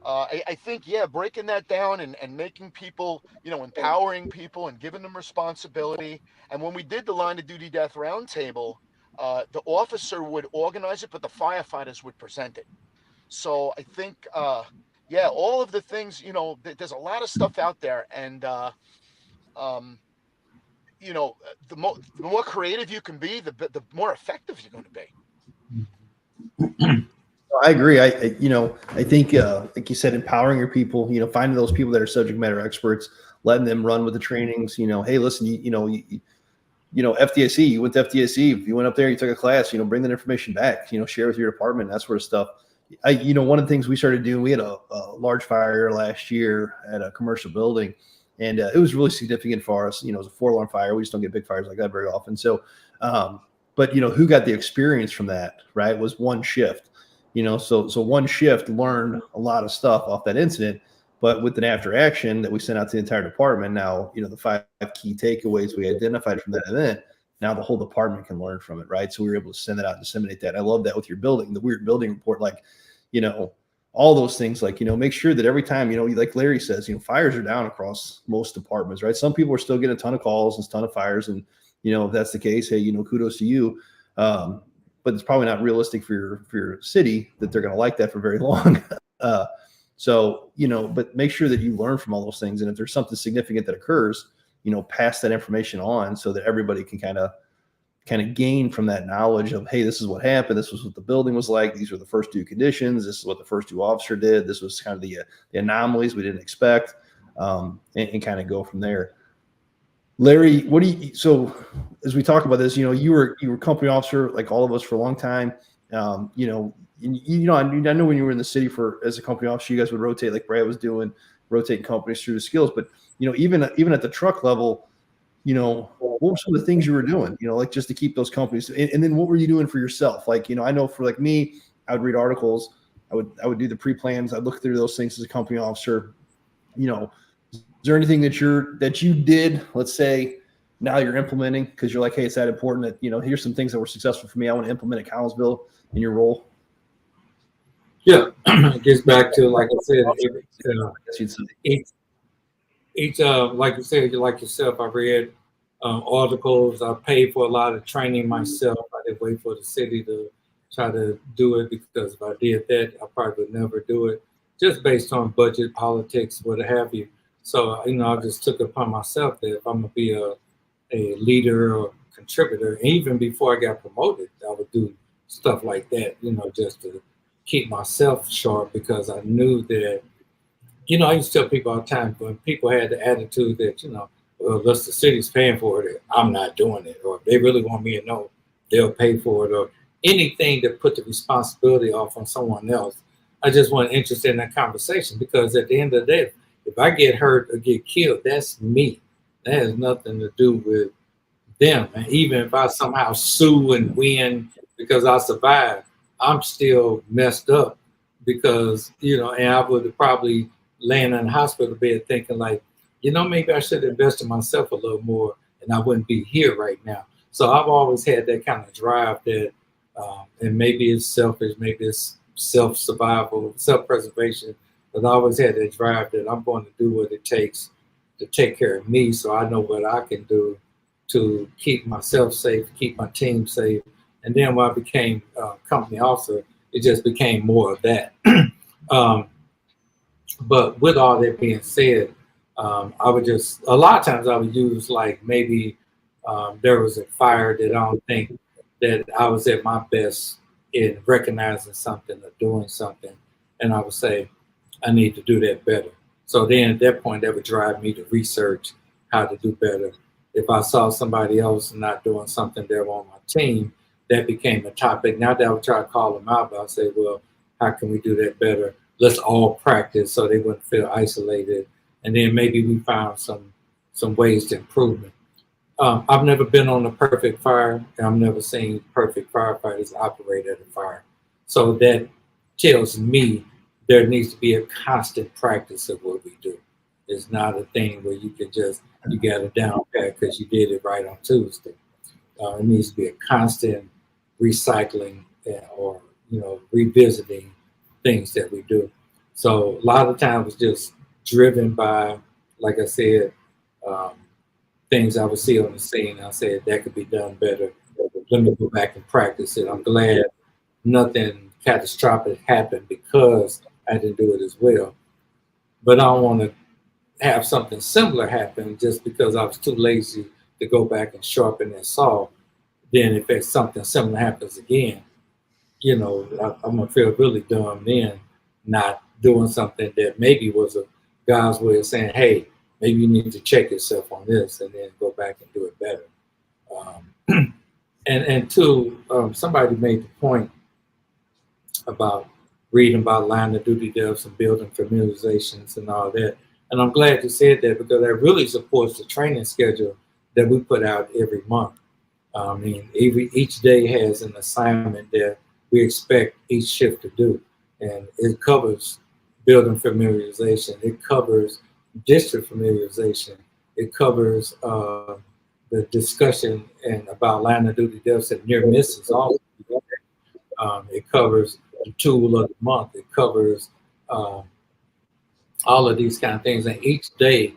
I think, yeah, breaking that down and making people, you know, empowering people and giving them responsibility. And when we did the line of duty death roundtable, the officer would organize it, but the firefighters would present it. So I think, yeah, all of the things, you know, there's a lot of stuff out there, and you know, the more creative you can be, the more effective you're going to be. I agree. I think, like you said, empowering your people, you know, finding those people that are subject matter experts, letting them run with the trainings. You know, hey, listen, you know, FDIC, you went to FDIC. If you went up there, you took a class, you know, bring that information back, you know, share with your department, that sort of stuff. You know, one of the things we started doing, we had a large fire last year at a commercial building, and it was really significant for us. You know, it was a 4-alarm fire. We just don't get big fires like that very often. So, but, you know, who got the experience from that, right, was one shift. You know, so one shift learned a lot of stuff off that incident, but with an after action that we sent out to the entire department. Now, you know, the 5 key takeaways we identified from that event, now the whole department can learn from it, right? So we were able to send that out and disseminate that. I love that with your building, the weird building report, like, you know, all those things, like, you know, make sure that every time, you know, like Larry says, you know, fires are down across most departments, right? Some people are still getting a ton of calls and a ton of fires. And, you know, if that's the case, hey, you know, kudos to you. But it's probably not realistic for your city that they're going to like that for very long. So, you know, but make sure that you learn from all those things. And if there's something significant that occurs, you know, pass that information on so that everybody can kind of gain from that knowledge of, hey, this is what happened. This was what the building was like. These were the first 2 conditions. This is what the first 2 officer did. This was kind of the anomalies we didn't expect, and kind of go from there. Larry, so as we talk about this, you know, you were company officer like all of us for a long time. You know, I know when you were in the city as a company officer, you guys would rotate like Brad was doing, rotating companies through the skills. But, you know, even at the truck level, you know, what were some of the things you were doing, you know, like just to keep those companies, and then what were you doing for yourself? Like, you know, I know for like me, I would read articles I would do the pre-plans. I'd look through those things as a company officer. You know, is there anything that you did, let's say, now you're implementing because you're like, hey, it's that important that, you know, here's some things that were successful for me. I want to implement at Collinsville in your role. Yeah, it gets back to, like I said, each like you said, like yourself, I read articles. I paid for a lot of training myself. I didn't wait for the city to try to do it, because if I did that, I probably would never do it, just based on budget, politics, what have you. So, you know, I just took it upon myself that if I'm gonna be a leader or contributor, even before I got promoted, I would do stuff like that, you know, just to keep myself sharp, because I knew that, you know, I used to tell people all the time, when people had the attitude that, you know, well, unless the city's paying for it, I'm not doing it, or if they really want me to know, they'll pay for it, or anything that put the responsibility off on someone else. I just wasn't interested in that conversation, because at the end of the day, if I get hurt or get killed, that's me. That has nothing to do with them. And even if I somehow sue and win because I survived, I'm still messed up, because, you know, and I would have probably laying in the hospital bed thinking like, you know, maybe I should invest in myself a little more and I wouldn't be here right now. So I've always had that kind of drive that, and maybe it's selfish, maybe it's self-survival, self-preservation, but I always had that drive that I'm going to do what it takes to take care of me, so I know what I can do to keep myself safe, keep my team safe. And then when I became company officer, it just became more of that. But with all that being said, I would just, a lot of times I would use, like, maybe there was a fire that I don't think that I was at my best in recognizing something or doing something. And I would say, I need to do that better. So then at that point, that would drive me to research how to do better. If I saw somebody else not doing something there on my team, that became a topic. Not that I would try to call them out, but I'd say, well, how can we do that better? Let's all practice so they wouldn't feel isolated. And then maybe we found some ways to improvement. I've never been on a perfect fire, and I've never seen perfect firefighters operate at a fire. So that tells me there needs to be a constant practice of what we do. It's not a thing where you can just, you got it down pat because you did it right on Tuesday. It needs to be a constant recycling or, you know, revisiting things that we do. So a lot of times it's just driven by, like I said, things I would see on the scene. I said that could be done better. Let me go back and practice it. I'm glad nothing catastrophic happened because I didn't do it as well. But I don't want to have something similar happen just because I was too lazy to go back and sharpen that saw. Then if it's something similar happens again, you know, I'm gonna feel really dumb then, not doing something that maybe was a guy's way of saying, hey, maybe you need to check yourself on this, and then go back and do it better. And two, somebody made the point about reading about line of duty deaths and building familiarizations and all that. And I'm glad you said that, because that really supports the training schedule that we put out every month. I mean, each day has an assignment that we expect each shift to do. And it covers building familiarization. It covers district familiarization. It covers the discussion and about line of duty deaths and near misses also. It covers the tool of the month. It covers all of these kind of things. And each day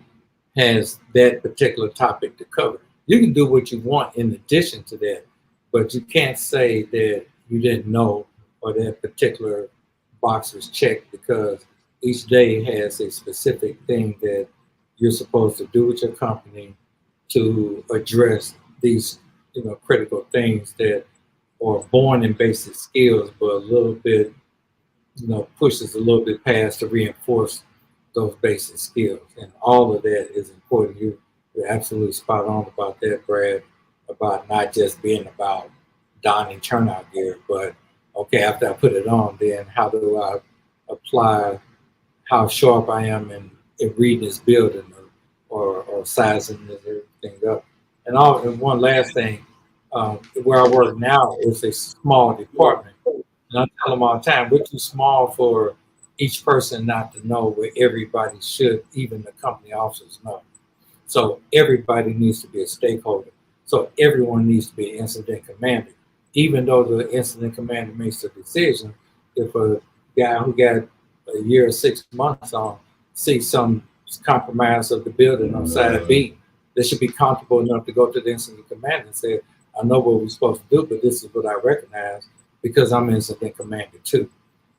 has that particular topic to cover. You can do what you want in addition to that, but you can't say that you didn't know or that particular box was checked, because each day has a specific thing that you're supposed to do with your company to address these, you know, critical things that are born in basic skills, but a little bit, you know, pushes a little bit past to reinforce those basic skills. And all of that is important. You're absolutely spot on about that, Brad, about not just being about donning turnout gear, but okay, after I put it on, then how do I apply how sharp I am in reading this building or sizing everything up. And one last thing, where I work now is a small department. And I tell them all the time, we're too small for each person not to know where everybody should, even the company officers know. So everybody needs to be a stakeholder. So everyone needs to be an incident commander. Even though the incident commander makes the decision, if a guy who got a year or 6 months on sees some compromise of the building on side B, they should be comfortable enough to go to the incident commander and say, I know what we're supposed to do, but this is what I recognize because I'm incident commander too.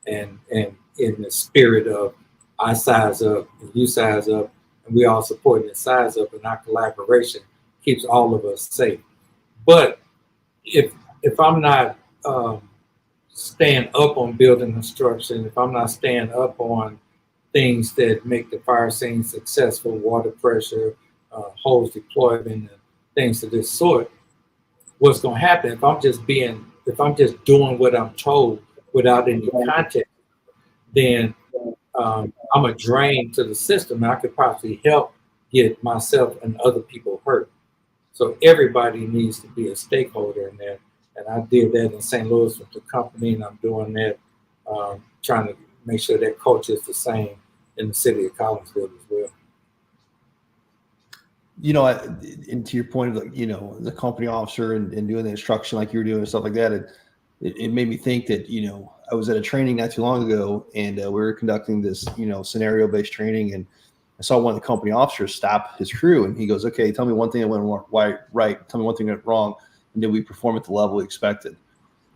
And in the spirit of I size up and you size up, and we all support and size up, and our collaboration keeps all of us safe. But if I'm not staying up on building construction, if I'm not staying up on things that make the fire scene successful, water pressure, hose deployment, and things of this sort, what's going to happen if I'm just doing what I'm told without any context, then I'm a drain to the system, and I could possibly help get myself and other people hurt. So everybody needs to be a stakeholder in that. And I did that in St. Louis with the company, and I'm doing that, trying to make sure that culture is the same in the city of Collinsville as well. You know, and to your point of, you know, the company officer and doing the instruction like you were doing and stuff like that, it made me think that, you know, I was at a training not too long ago, and we were conducting this, you know, scenario-based training, and I saw one of the company officers stop his crew, and he goes, okay, tell me one thing that went right, tell me one thing that went wrong, and did we perform at the level we expected?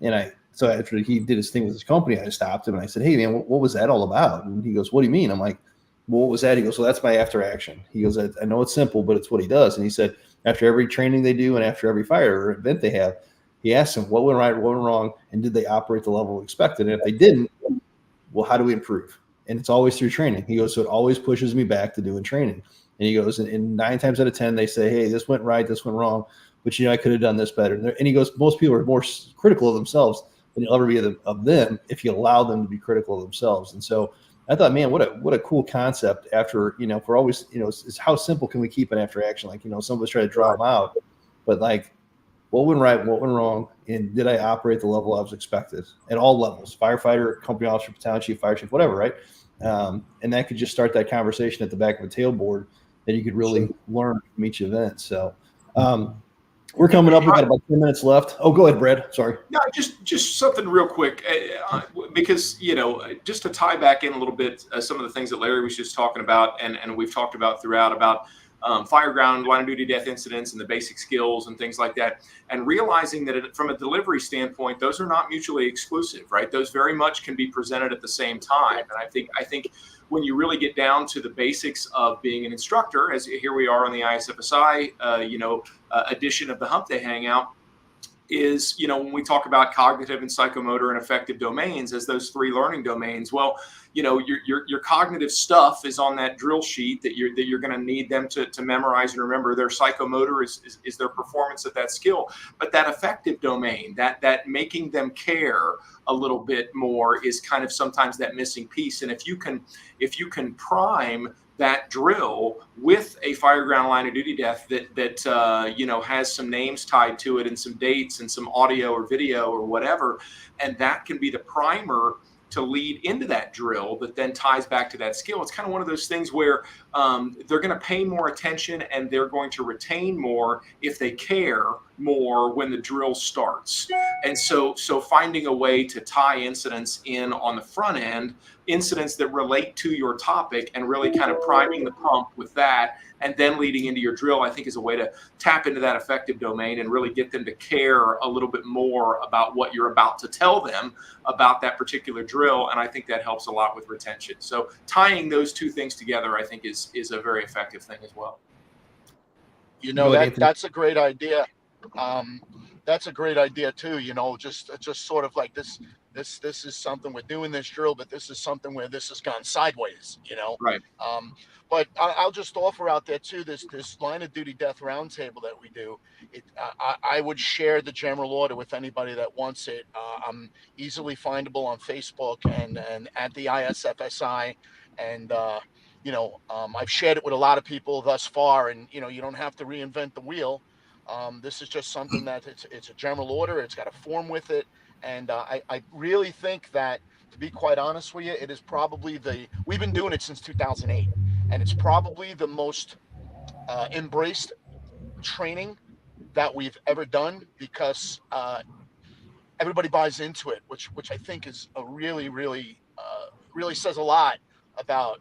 And so after he did his thing with his company, I stopped him and I said, hey, man, what was that all about? And he goes, what do you mean? I'm like, well, what was that? He goes, well, that's my after action. He goes, I know it's simple, but it's what he does. And he said, after every training they do and after every fire or event they have, he asked them what went right, what went wrong, and did they operate the level expected? And if they didn't, well, how do we improve? And it's always through training. He goes, so it always pushes me back to doing training. And he goes, and 9 times out of 10, they say, hey, this went right, this went wrong, but, you know, I could have done this better. And he goes, most people are more critical of themselves than you'll ever be of them if you allow them to be critical of themselves. And so I thought, man, what a cool concept. After, you know, if we're always, you know, it's how simple can we keep an after action? Like, you know, some of us try to draw them out, but like, what went right, what went wrong, and did I operate the level I was expected at all levels? Firefighter, company officer, battalion chief, fire chief, whatever, right? And that could just start that conversation at the back of a tailboard that you could really learn from each event. So we're coming up. We've got about 10 minutes left. Oh, go ahead, Brad. Sorry. No, just something real quick, because, you know, just to tie back in a little bit, some of the things that Larry was just talking about, and we've talked about throughout about fire ground, line of duty death incidents, and the basic skills and things like that, and realizing that from a delivery standpoint, those are not mutually exclusive, right? Those very much can be presented at the same time. And I think when you really get down to the basics of being an instructor, as here we are on the ISFSI, edition of the Humpday Hangout, is, you know, when we talk about cognitive and psychomotor and affective domains as those 3 learning domains, well, you know, your cognitive stuff is on that drill sheet that you're going to need them to memorize and remember. Their psychomotor is their performance at that skill, but that affective domain, that making them care a little bit more, is kind of sometimes that missing piece. And if you can prime that drill with a fireground line of duty death that you know, has some names tied to it and some dates and some audio or video or whatever, and that can be the primer to lead into that drill that then ties back to that skill. It's kind of one of those things where they're going to pay more attention and they're going to retain more if they care more when the drill starts. And so finding a way to tie incidents in on the front end, incidents that relate to your topic, and really kind of priming the pump with that, and then leading into your drill, I think is a way to tap into that affective domain and really get them to care a little bit more about what you're about to tell them about that particular drill. And I think that helps a lot with retention. So tying those 2 things together, I think is a very effective thing as well. You know, that's a great idea. That's a great idea too. You know, just sort of like this is something we're doing this drill, but this is something where this has gone sideways. You know, right. But I'll just offer out there too, this line of duty death roundtable that we do. I would share the general order with anybody that wants it. I'm easily findable on Facebook and at the ISFSI, and you know, I've shared it with a lot of people thus far, and you know, you don't have to reinvent the wheel. This is just something that it's a general order. It's got a form with it, And I really think that, to be quite honest with you, it is probably we've been doing it since 2008, and it's probably the most embraced training that we've ever done, because everybody buys into it, which I think is a really, really, really says a lot about,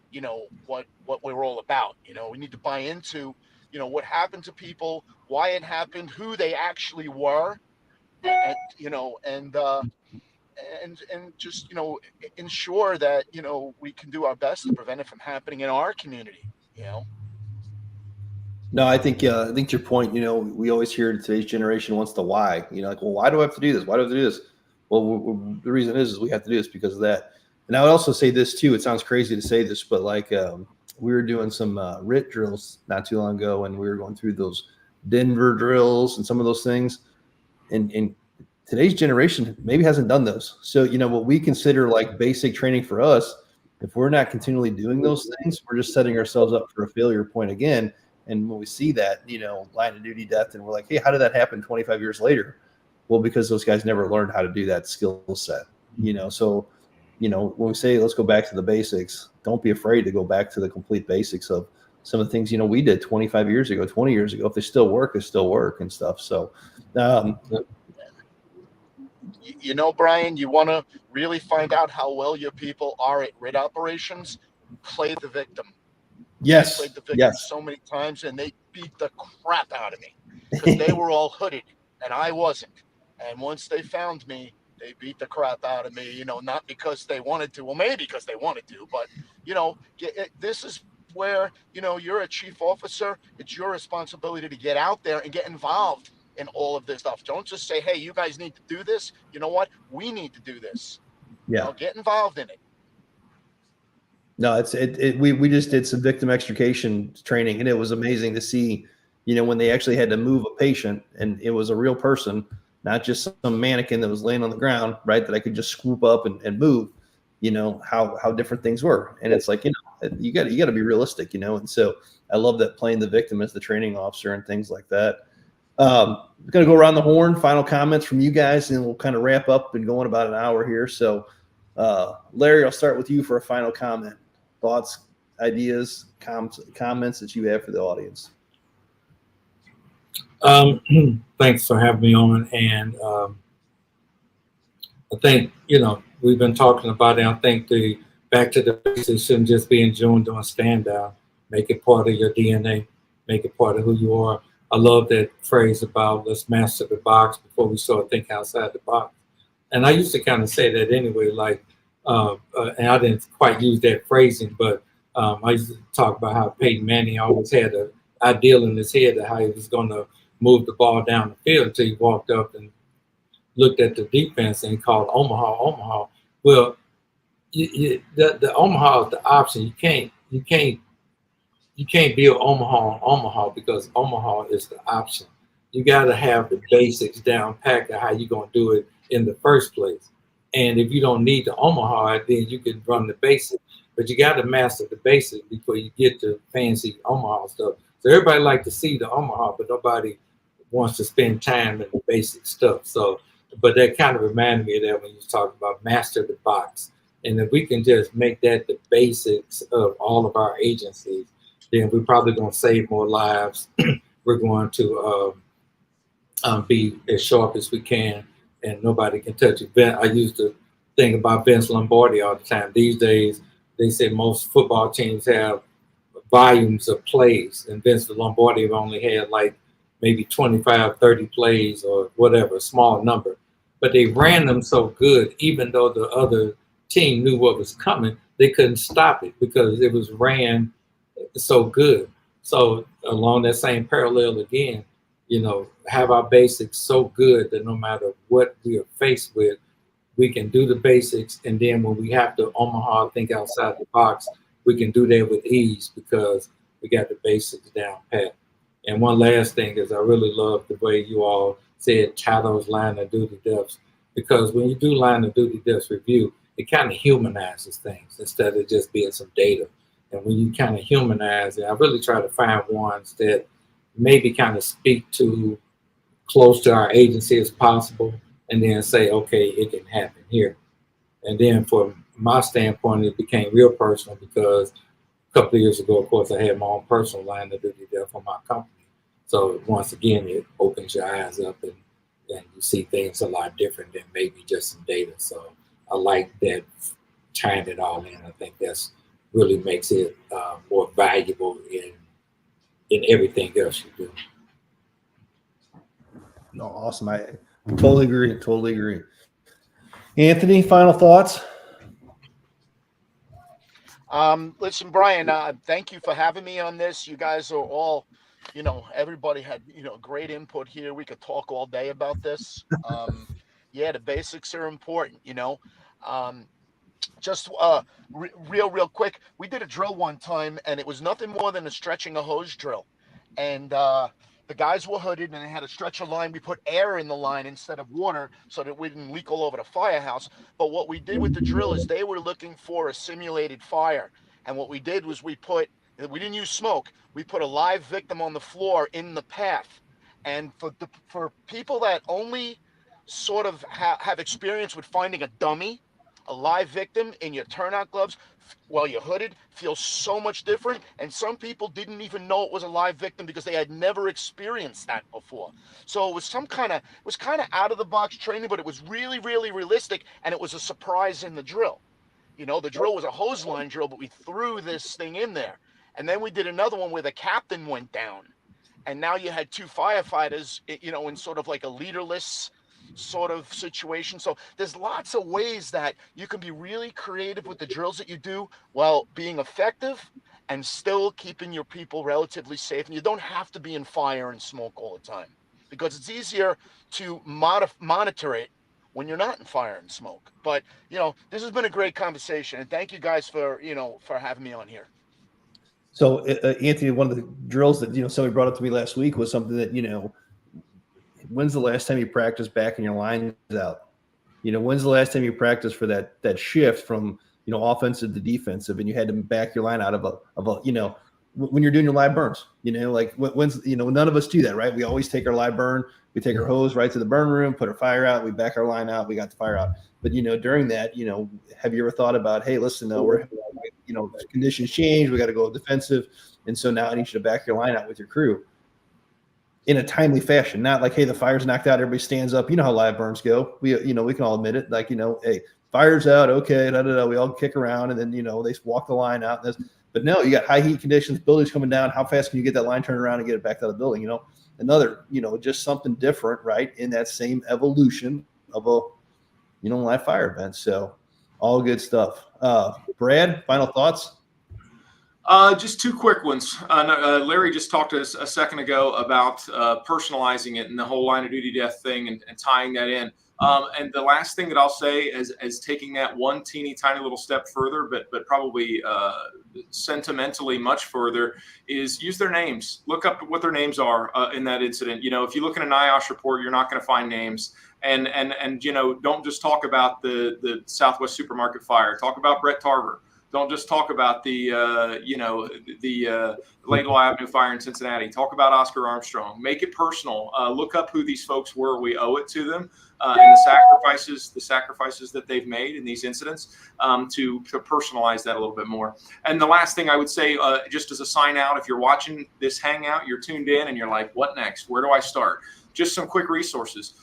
what we're all about. We need to buy into, what happened to people, why it happened, who they actually were, and and just ensure that we can do our best to prevent it from happening in our community. No, I think your point. We always hear today's generation wants the why. Like, well, why do I have to do this? Why do I have to do this? Well, the reason is we have to do this because of that. And I would also say this too. It sounds crazy to say this, but like we were doing some RIT drills not too long ago, and we were going through those Denver drills and some of those things. And today's generation maybe hasn't done those. So what we consider like basic training for us, if we're not continually doing those things, we're just setting ourselves up for a failure point again. And when we see that, line of duty death, and we're like, hey, how did that happen 25 years later? Well, because those guys never learned how to do that skill set, So, when we say let's go back to the basics, don't be afraid to go back to the complete basics of some of the things, we did 25 years ago, 20 years ago. If they still work, they still work and stuff. So, Brian, you want to really find out how well your people are at RIT operations? Play the victim. Yes. I played the victim so many times, and they beat the crap out of me because they were all hooded and I wasn't. And once they found me, they beat the crap out of me, not because they wanted to, well, maybe because they wanted to, but, this is where, you're a chief officer. It's your responsibility to get out there and get involved in all of this stuff. Don't just say, hey, you guys need to do this. You know what? We need to do this. Yeah. Get involved in it. No, we just did some victim extrication training, and it was amazing to see, when they actually had to move a patient, and it was a real person, not just some mannequin that was laying on the ground, right? That I could just swoop up and move, how different things were. And it's like, you got to be realistic, and so I love that, playing the victim as the training officer and things like that. I'm going to go around the horn, final comments from you guys, and we'll kind of wrap up and go in about an hour here. So, Larry, I'll start with you for a final comment. Thoughts, ideas, comments that you have for the audience. Thanks for having me on. And I think, we've been talking about it. I think the back to the basics shouldn't just be in June doing stand down. Make it part of your DNA. Make it part of who you are. I love that phrase about let's master the box before we start thinking outside the box. And I used to kind of say that anyway, like, and I didn't quite use that phrasing, but I used to talk about how Peyton Manning always had an ideal in his head of how he was going to move the ball down the field until he walked up and looked at the defense and called Omaha. Well, the Omaha is the option. You can't build Omaha because Omaha is the option. You got to have the basics down packed of how you're going to do it in the first place. And if you don't need the Omaha, then you can run the basics. But you got to master the basics before you get to fancy Omaha stuff. So everybody like to see the Omaha, but nobody wants to spend time in the basic stuff. So, but that kind of reminded me of that when you was talking about master the box. And if we can just make that the basics of all of our agencies, then we're probably going to save more lives. We're going to be as sharp as we can, and nobody can touch it. I used to think about Vince Lombardi all the time. These days, they say most football teams have volumes of plays, and Vince Lombardi only had like maybe 25, 30 plays or whatever, a small number. But they ran them so good, even though the other team knew what was coming, they couldn't stop it because it was ran so good. So along that same parallel again, have our basics so good that no matter what we are faced with, we can do the basics. And then when we have to Omaha, think outside the box, we can do that with ease because we got the basics down pat. And one last thing is I really love the way you all said Chato's line of duty deaths, because when you do line of duty deaths review, it kind of humanizes things instead of just being some data. And when you kind of humanize it, I really try to find ones that maybe kind of speak to close to our agency as possible, and then say, okay, it can happen here. And then from my standpoint, it became real personal because a couple of years ago, of course, I had my own personal line of duty there for my company. So once again, it opens your eyes up and you see things a lot different than maybe just some data. So I like that, tying it all in. I think that's really makes it more valuable in everything else you do. No, awesome. I totally agree. Totally agree. Anthony, final thoughts? Listen, Brian, thank you for having me on this. You guys are all, everybody had, great input here. We could talk all day about this. Yeah, the basics are important, just real quick. We did a drill one time and it was nothing more than a stretching a hose drill. And, the guys were hooded and they had a stretcher line. We put air in the line instead of water so that we didn't leak all over the firehouse. But what we did with the drill is they were looking for a simulated fire. And what we did was we didn't use smoke. We put a live victim on the floor in the path. And for people that only sort of have experience with finding a dummy, a live victim in your turnout gloves while you're hooded feels so much different. And some people didn't even know it was a live victim because they had never experienced that before. So it was kind of out of the box training, but it was really, really realistic. And it was a surprise in the drill. The drill was a hose line drill, but we threw this thing in there. And then we did another one where the captain went down. And now you had two firefighters, in sort of like a leaderless sort of situation. So there's lots of ways that you can be really creative with the drills that you do while being effective and still keeping your people relatively safe. And you don't have to be in fire and smoke all the time because it's easier to monitor it when you're not in fire and smoke. But, this has been a great conversation. And thank you guys for having me on here. So, Anthony, one of the drills that, somebody brought up to me last week was something that, when's the last time you practiced backing your lines out? When's the last time you practiced for that shift from, offensive to defensive, and you had to back your line out of a when you're doing your live burns, when's, none of us do that, right? We always take our live burn, we take our hose right to the burn room, put our fire out, we back our line out, we got the fire out. But, during that, have you ever thought about, hey, listen, we're, conditions change, we got to go defensive. And so now I need you to back your line out with your crew in a timely fashion, not like, hey, the fire's knocked out, everybody stands up. You know how live burns go. We can all admit it. Like, hey, fire's out. Okay. We all kick around and then, they walk the line out. But no, you got high heat conditions, buildings coming down. How fast can you get that line turned around and get it back to the building? Another, just something different, right? In that same evolution of a, live fire event. So all good stuff. Brad, final thoughts? Just two quick ones. Larry just talked to us a second ago about personalizing it and the whole line of duty death thing and tying that in. And the last thing that I'll say as taking that one teeny tiny little step further, but probably sentimentally much further, is use their names. Look up what their names are in that incident. If you look in an NIOSH report, you're not going to find names. And don't just talk about the Southwest Supermarket fire. Talk about Brett Tarver. Don't just talk about the Laidlaw Avenue fire in Cincinnati. Talk about Oscar Armstrong. Make it personal. Look up who these folks were. We owe it to them and the sacrifices that they've made in these incidents to personalize that a little bit more. And the last thing I would say, just as a sign out, if you're watching this hangout, you're tuned in and you're like, what next? Where do I start? Just some quick resources.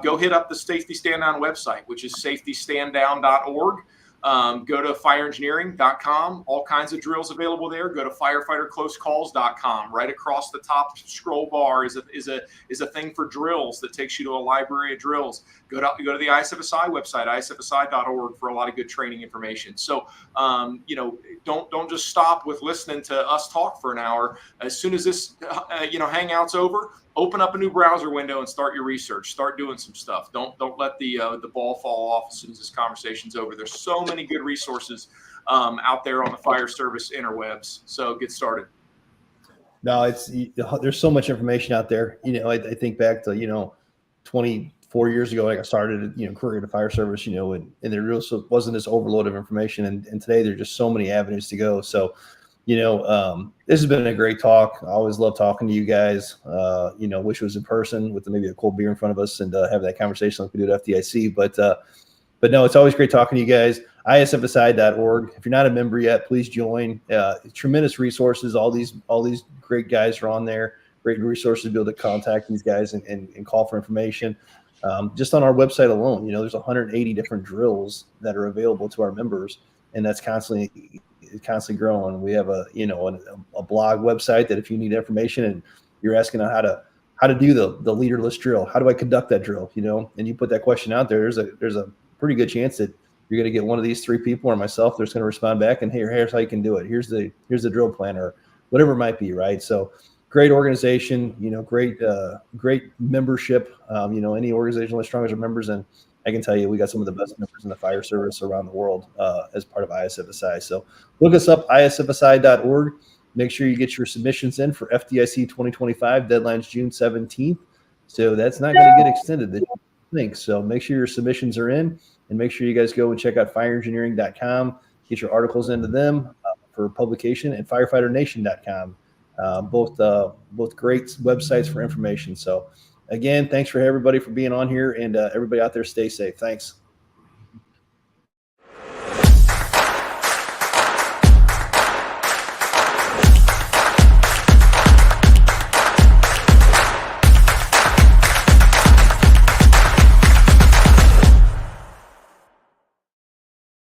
Go hit up the Safety Standdown website, which is safetystandown.org. Go to fireengineering.com, all kinds of drills available there. Go to firefighterclosecalls.com. Right across the top scroll bar is a thing for drills that takes you to a library of drills. Go to the ISFSI website, isfsi.org, for a lot of good training information. So, don't just stop with listening to us talk for an hour. As soon as this, hangout's over, open up a new browser window and start your research. Start doing some stuff. Don't let the ball fall off as soon as this conversation's over. There's so many good resources out there on the fire service interwebs. So get started. No, there's so much information out there. I think back to 24 years ago, like I started career in the fire service. And there really wasn't this overload of information. And today there's just so many avenues to go. So This has been a great talk. I always love talking to you guys. Wish it was in person with maybe a cold beer in front of us and have that conversation like we do at FDIC. But no, it's always great talking to you guys. ISFSI.org. If you're not a member yet, please join. Tremendous resources. All these great guys are on there. Great resources to be able to contact these guys and call for information. Just on our website alone, there's 180 different drills that are available to our members, and that's constantly growing. We have a blog website that if you need information and you're asking on how to do the leaderless drill, how do I conduct that drill, and you put that question out there, there's a pretty good chance that you're going to get one of these 3 people or myself that's going to respond back and, hey, here's how you can do it. Here's the drill plan or whatever it might be, right? So great organization, great membership. Any organization as strong as our members, and I can tell you we got some of the best members in the fire service around the world as part of ISFSI. So look us up, ISFSI.org. Make sure you get your submissions in for FDIC 2025. Deadline's June 17th. So that's not going to get extended this year. So make sure your submissions are in, and make sure you guys go and check out fireengineering.com. Get your articles into them for publication, and firefighterNation.com. Both great websites for information. So again, thanks for everybody for being on here, and everybody out there, stay safe. Thanks.